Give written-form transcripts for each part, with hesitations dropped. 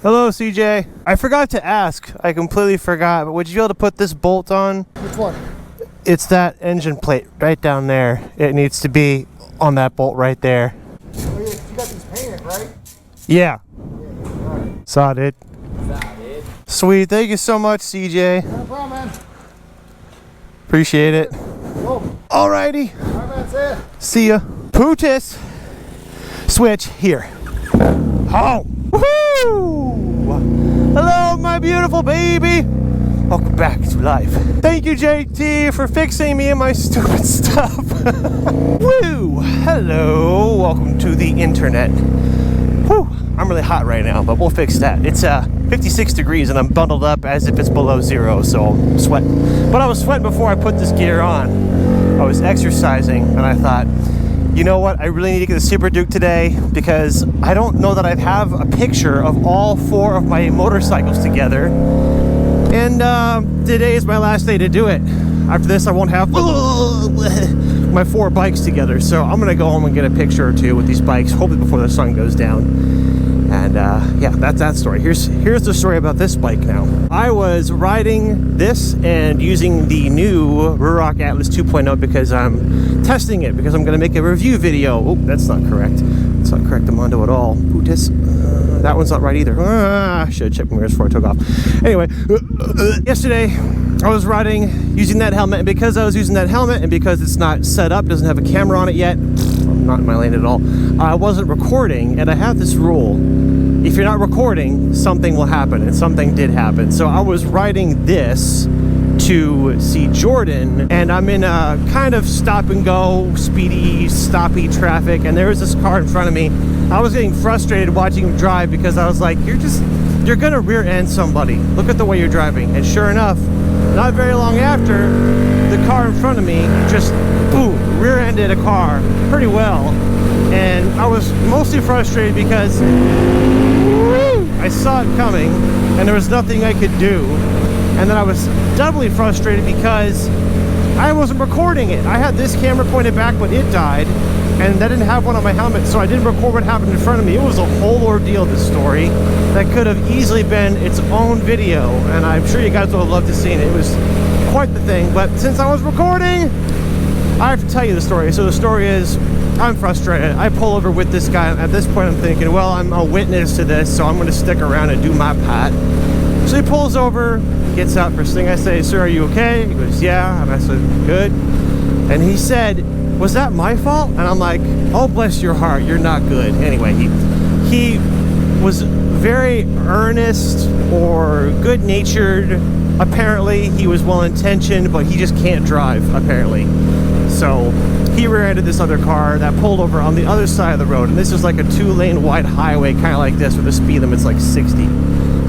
Hello, CJ. I forgot to ask. I completely forgot. But would you be able to put this bolt on? Which one? It's that engine plate right down there. It needs to be on that bolt right there. Oh, yeah, you got these painted, right? Yeah. Right. Saw it. Sweet. Thank you so much, CJ. No problem, man. Appreciate it. Go. Alrighty. All right, man. See ya. See ya. Putis. Switch here. Oh. Woohoo! Hello, my beautiful baby. Welcome back to life. Thank you, JT, for fixing me and my stupid stuff. Woo! Hello. Welcome to the internet. Whew. I'm really hot right now, but we'll fix that. It's 56 degrees and I'm bundled up as if it's below zero, so I'm sweating. But I was sweating before I put this gear on. I was exercising and I thought, you know what? I really need to get the Super Duke today because I don't know that I'd have a picture of all 4 of my motorcycles together. And today is my last day to do it. After this, I won't have my 4 bikes together. So I'm gonna go home and get a picture or 2 with these bikes, hopefully before the sun goes down. And yeah, that's that story. Here's the story about this bike now. I was riding this and using the new Ruroc Atlas 2.0 because I'm testing it, because I'm going to make a review video. Oh, that's not correct. That's not correct, Amando, at all. Ooh, that one's not right either. Should have checked my mirrors before I took off. Anyway, yesterday I was riding using that helmet, and because I was using that helmet and because it's not set up, doesn't have a camera on it yet, I'm not in my lane at all, I wasn't recording. And I have this rule: if you're not recording, something will happen, and something did happen. So I was riding this to see Jordan, and I'm in a kind of stop and go, speedy, stoppy traffic, and there was this car in front of me. I was getting frustrated watching him drive because I was like, you're gonna rear end somebody. Look at the way you're driving. And sure enough, not very long after, the car in front of me just, boom, rear-ended a car pretty well. And I was mostly frustrated because I saw it coming and there was nothing I could do. And then I was doubly frustrated because I wasn't recording it. I had this camera pointed back when it died, and I didn't have one on my helmet, so I didn't record what happened in front of me. It was a whole ordeal, this story, that could have easily been its own video, and I'm sure you guys would have loved to see it. It was quite the thing, but since I was recording, I have to tell you the story. So the story is, I'm frustrated. I pull over with this guy. At this point, I'm thinking, well, I'm a witness to this, so I'm going to stick around and do my part. So he pulls over, gets out. First thing I say, sir, are you okay? He goes, yeah. And I said, good. And he said, was that my fault? And I'm like, oh, bless your heart, you're not good. Anyway, he was very earnest or good-natured. Apparently, he was well-intentioned, but he just can't drive, apparently. So he rear-ended this other car that pulled over on the other side of the road. And this is like a 2-lane wide highway, kind of like this, with the speed limit's like 60.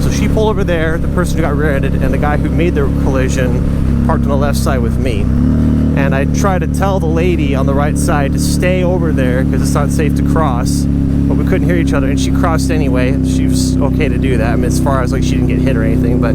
So she pulled over there, the person who got rear-ended, and the guy who made the collision parked on the left side with me. And I tried to tell the lady on the right side to stay over there because it's not safe to cross, but we couldn't hear each other, and she crossed anyway. She was okay to do that. I mean, as far as like she didn't get hit or anything, but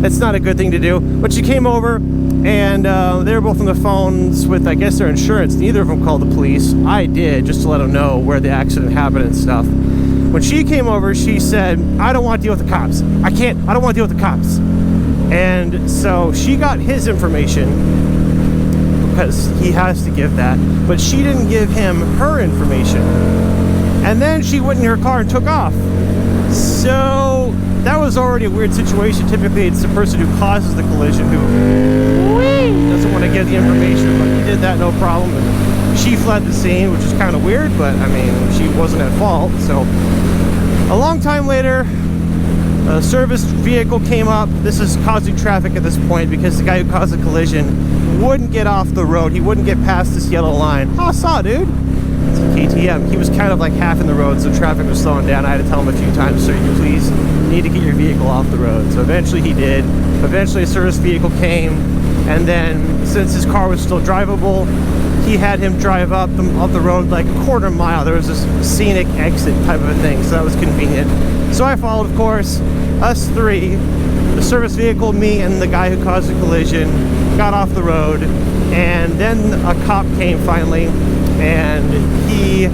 it's not a good thing to do. But she came over, and they were both on the phones with, I guess, their insurance. Neither of them called the police. I did, just to let them know where the accident happened and stuff. When she came over, she said, I don't want to deal with the cops. I don't want to deal with the cops. And so she got his information, because he has to give that, but she didn't give him her information. And then she went in her car and took off. So that was already a weird situation. Typically it's the person who causes the collision who doesn't want to give the information, but he did that no problem. And she fled the scene, which is kind of weird, but I mean, she wasn't at fault. So a long time later, a service vehicle came up. This is causing traffic at this point because the guy who caused the collision wouldn't get off the road. He wouldn't get past this yellow line. Oh, I saw, dude. It's a KTM. He was kind of like half in the road, so traffic was slowing down. I had to tell him a few times, sir, you please need to get your vehicle off the road. So eventually he did. Eventually a service vehicle came, and then since his car was still drivable, he had him drive up the road like a quarter mile. There was this scenic exit type of a thing, so that was convenient. So I followed, of course. Us three, the service vehicle, me, and the guy who caused the collision, got off the road, and then a cop came finally, and he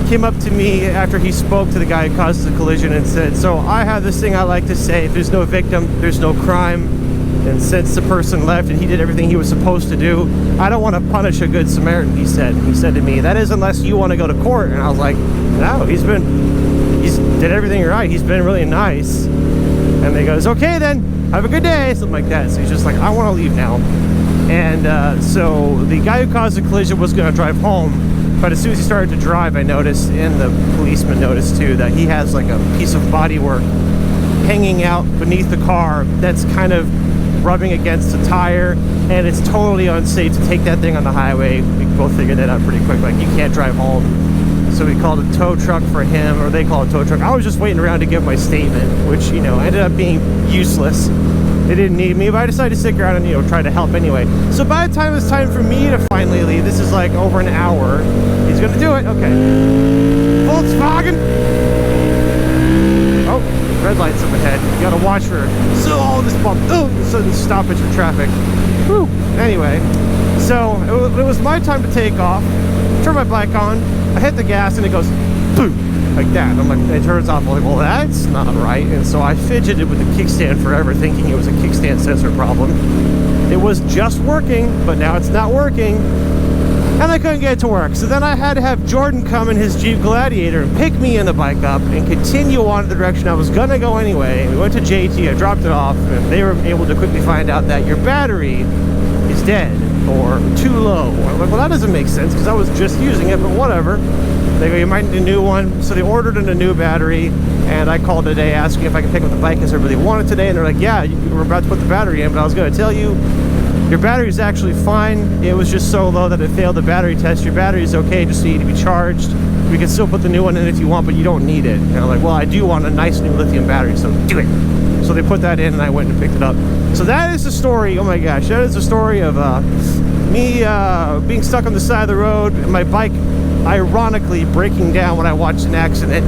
came up to me after he spoke to the guy who caused the collision and said, so I have this thing I like to say, if there's no victim, there's no crime. And since the person left and he did everything he was supposed to do, I don't want to punish a good Samaritan, he said. He said to me, that is unless you want to go to court. And I was like, no, he's did everything right. He's been really nice. And they goes, okay then, have a good day, something like that. So he's just like, I want to leave now. And so the guy who caused the collision was going to drive home, but as soon as he started to drive, I noticed, and the policeman noticed too, that he has like a piece of bodywork hanging out beneath the car that's kind of rubbing against the tire, and it's totally unsafe to take that thing on the highway. We both figured that out pretty quick, like you can't drive home. So we called a tow truck for him, or they called a tow truck. I was just waiting around to give my statement, which, you know, ended up being useless. They didn't need me, but I decided to stick around and, you know, try to help anyway. So by the time it's time for me to finally leave, this is like over an hour, he's gonna do it. Okay. Volkswagen! Oh, red lights up ahead. You gotta watch for, so this bump, oh, sudden stoppage of traffic. Whew. Anyway, so it was my time to take off, turn my bike on, I hit the gas and it goes boom, like that. I'm like, it turns off. I'm like, well, that's not right. And so I fidgeted with the kickstand forever, thinking it was a kickstand sensor problem. It was just working, but now it's not working, and I couldn't get it to work. So then I had to have Jordan come in his Jeep Gladiator and pick me and the bike up and continue on in the direction I was gonna go anyway. We went to JT, I dropped it off, and they were able to quickly find out that your battery is dead or too low. I'm like, well, that doesn't make sense because I was just using it, but whatever. They go, you might need a new one. So they ordered in a new battery, and I called today asking if I could pick up the bike because everybody wanted today, and they're like, yeah, we're about to put the battery in, but I was going to tell you, your battery is actually fine. It was just so low that it failed the battery test. Your battery is okay, just need to be charged. We can still put the new one in if you want, but you don't need it. And I'm like, well, I do want a nice new lithium battery, so do it. So they put that in, and I went and picked it up. So that is the story. Oh my gosh, that is the story of me being stuck on the side of the road, and my bike ironically breaking down when I watched an accident,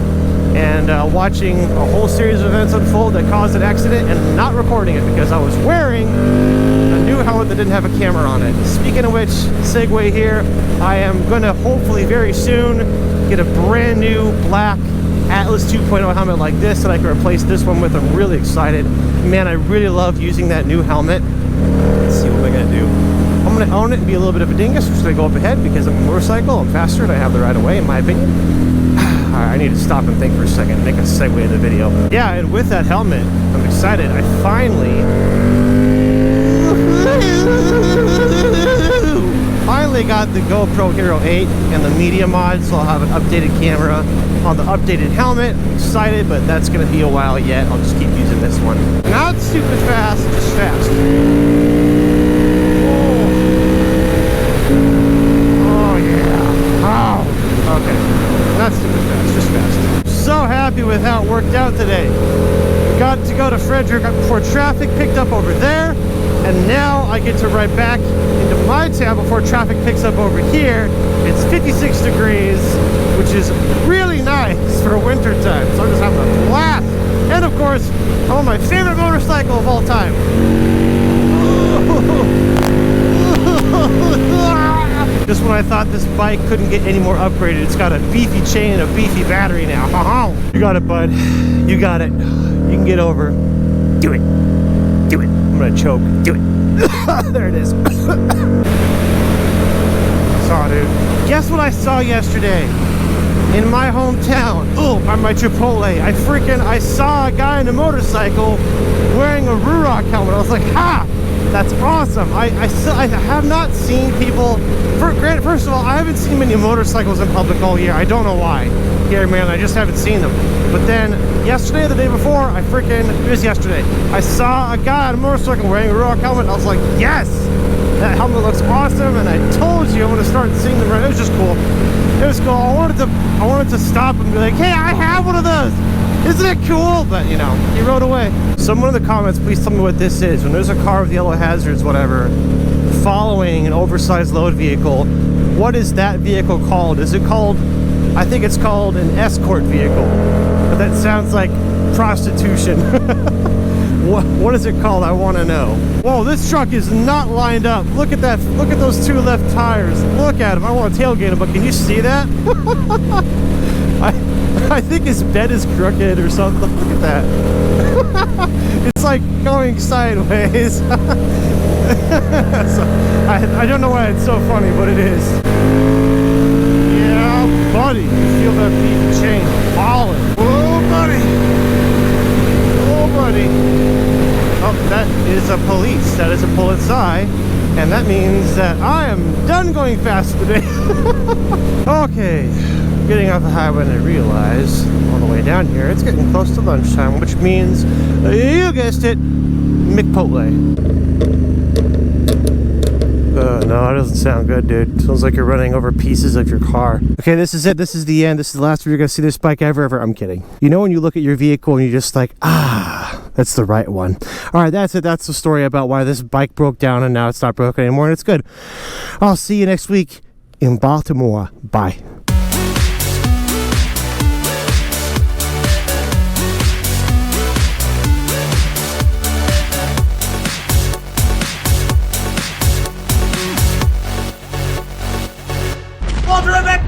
and watching a whole series of events unfold that caused an accident and not recording it because I was wearing a new helmet that didn't have a camera on it. Speaking of which, segue here, I am going to hopefully very soon get a brand new black Atlas 2.0 helmet like this that I can replace this one with. I'm really excited. Man, I really love using that new helmet. Let's see what I'm going to do. I'm going to own it and be a little bit of a dingus, just going to go up ahead because I'm a motorcycle, I'm faster, and I have the right of way, in my opinion. Alright, I need to stop and think for a second and make a segue in the video. Yeah, and with that helmet, I'm excited. I finally got the GoPro Hero 8 and the media mod, so I'll have an updated camera on the updated helmet. I'm excited, but that's going to be a while yet. I'll just keep using this one. Not super fast, just fast. Oh yeah. Oh, okay. Not super fast, just fast. So happy with how it worked out today. Got to go to Frederick before traffic picked up over there, and now I get to ride back into my town before traffic picks up over here. It's 56 degrees, which is really nice for winter time, so I'm just having a blast. And of course, I'm on my favorite motorcycle of all time. Just when I thought this bike couldn't get any more upgraded, it's got a beefy chain and a beefy battery now. You got it, bud. You got it. You can get over. Do it. Do it. I'm gonna choke. Do it. There it is. Saw, dude. Guess what I saw yesterday? In my hometown. Oh, by my Chipotle. I saw a guy on a motorcycle wearing a Ruroc helmet. I was like, ha! That's awesome. I have not seen people. First of all, I haven't seen many motorcycles in public all year. I don't know why. Here in Maryland, I just haven't seen them. But then yesterday, the day before, it was yesterday, I saw a guy on a motorcycle wearing a Ruroc helmet. I was like, yes, that helmet looks awesome. And I told you I'm going to start seeing them. It was just cool. It was cool. I wanted to stop and be like, hey, I have one of those. Isn't it cool? But, you know, he rode away. Someone in the comments, please tell me what this is. When there's a car with yellow hazards, whatever, following an oversized load vehicle, what is that vehicle called? Is it called, I think it's called an escort vehicle. But that sounds like prostitution. What is it called? I want to know. Whoa, this truck is not lined up. Look at that. Look at those two left tires. Look at them. I want to tailgate them, but can you see that? I think his bed is crooked or something. Look at that. It's like going sideways. So, I don't know why it's so funny, but it is. Yeah, buddy. You feel that beat and chain falling. Oh, buddy. Oh, buddy. Oh, that is a police. That is a polizei. And that means that I am done going fast today. Okay. Getting off the highway, and I realize on the way down here it's getting close to lunchtime, which means you guessed it, McPotle. No, that doesn't sound good, dude. Sounds like you're running over pieces of your car. Okay, this is it. This is the end. This is the last time you're gonna see this bike ever. I'm kidding. You know when you look at your vehicle and you're just like, ah, that's the right one. All right, that's it. That's the story about why this bike broke down and now it's not broken anymore, and it's good. I'll see you next week in Baltimore. Bye. Walter Emmett!